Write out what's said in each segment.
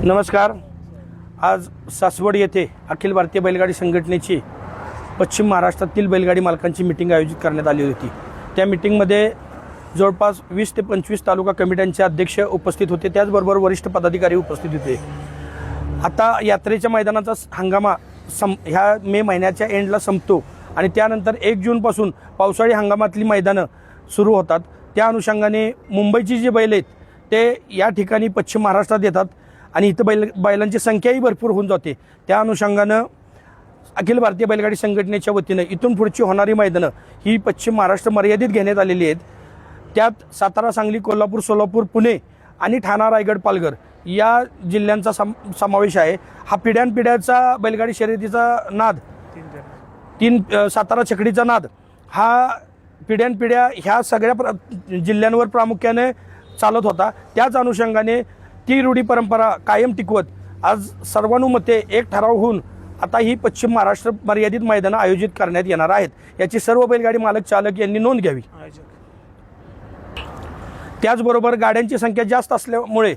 नमस्कार। आज सासवड येथे अखिल भारतीय बैलगाडी संघटनेची पश्चिम महाराष्ट्रातील बैलगाडी मालकांची मीटिंग आयोजित करण्यात आली होती। त्या मीटिंगमध्ये जवळपास 20 ते 25 तालुका कमिट्यांचे अध्यक्ष उपस्थित होते, त्याचबरोबर वरिष्ठ पदाधिकारी उपस्थित होते। आता यात्रेच्या मैदानाचा हंगामा ह्या मे महिन्याच्या एंडला संपतो आणि त्यानंतर 1 जूनपासून पावसाळी हंगामातली मैदानं सुरू होतात। त्या अनुषंगाने मुंबईची जी बैल आहेत ते या ठिकाणी पश्चिम महाराष्ट्रात येतात आणि इथं बैलांची संख्याही भरपूर होऊन जाते। त्या अनुषंगानं अखिल भारतीय बैलगाडी संघटनेच्या वतीनं इथून पुढची होणारी मैदानं ही पश्चिम महाराष्ट्र मर्यादित घेण्यात आलेली आहेत। त्यात सातारा, सांगली, कोल्हापूर, सोलापूर, पुणे आणि ठाणा, रायगड, पालघर या जिल्ह्यांचा समावेश आहे। हा पिढ्यानपिढ्याचा बैलगाडी शर्यतीचा नाद, सातारा छकडीचा नाद हा पिढ्यानपिढ्या ह्या सगळ्या जिल्ह्यांवर प्रामुख्याने चालत होता। त्याच अनुषंगाने ती रूढी परंपरा कायम टिकवत आज सर्वानुमते एक ठराव होऊन आता ही पश्चिम महाराष्ट्र मर्यादित मैदानं आयोजित करण्यात येणार आहेत। याची सर्व बैलगाडी मालक चालक यांनी नोंद घ्यावी। त्याचबरोबर गाड्यांची संख्या जास्त असल्यामुळे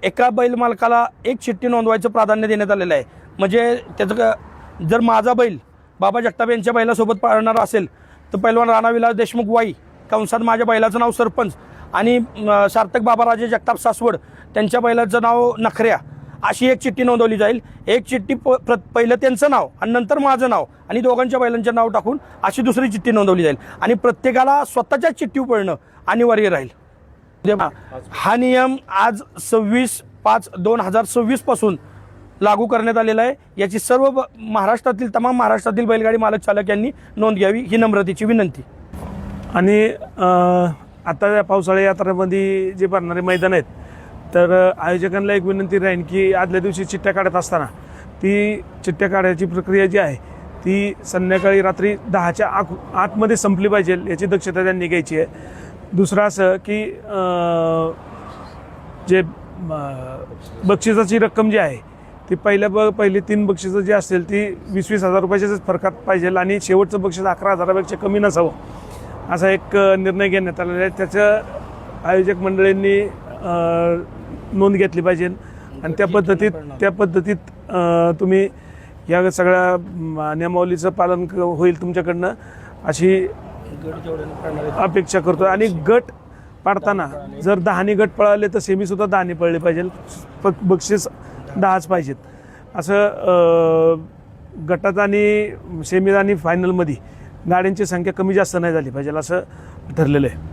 एका बैल मालकाला एक चिठ्ठी नोंदवायचं प्राधान्य देण्यात आलेलं आहे। म्हणजे त्याचं जर माझा बैल बाबा जगताप यांच्या बैलासोबत पाळणार असेल तर पैलवान राणाविलास देशमुख वाई कंसात माझ्या बैलाचं नाव सरपंच आणि सार्थक बाबाराजे जगताप सासवड त्यांच्या बैलाचं नाव नखऱ्या अशी एक चिठ्ठी नोंदवली जाईल। एक चिठ्ठी पहिलं त्यांचं नाव आणि नंतर माझं नाव आणि दोघांच्या बैलांचे नाव टाकून अशी दुसरी चिठ्ठी नोंदवली जाईल आणि प्रत्येकाला स्वतःच्या चिठ्ठी पळणं अनिवार्य राहील। हा नियम आज 26/5/2026 पासून लागू करण्यात आलेला आहे। याची सर्व तमाम महाराष्ट्रातील बैलगाडी मालक चालक यांनी नोंद घ्यावी ही नम्रतेची विनंती। आणि आता या पावसाळी यात्रेमध्ये जे भरणारे मैदान आहेत तर आयोजकांना एक विनंती राहील की आदल्या दिवशी चिठ्ठ्या काढत असताना ती चिठ्ठ्या काढायची प्रक्रिया जी आहे ती संध्याकाळी रात्री 10च्या आतमध्ये संपली पाहिजे याची दक्षता त्यांनी घ्यायची आहे। दुसरं असं की जे बक्षिसाची रक्कम जी आहे ती पहिली 3 बक्षिसं जी असतील ती 20-20 हजार रुपयाच्याच फरकात पाहिजे आणि शेवटचं बक्षीस 11,000पेक्षा कमी नसावं असा एक निर्णय घेण्यात आलेला आहे। त्याचं आयोजक मंडळींनी नोंद घेतली पाहिजे आणि त्या पद्धतीत तुम्ही या सगळ्या नियमावलीचं पालन होईल तुमच्याकडनं अशी अपेक्षा करतो। आणि गट पाडताना जर 10 गट पळाले तर सेमीसुद्धा 10 पळले पाहिजे, बक्षीस 10च पाहिजेत असं। गटात आणि सेमीत आणि फायनलमध्ये गाड्यांची संख्या कमी जास्त नाही झाली पाहिजे असं ठरलेलं आहे।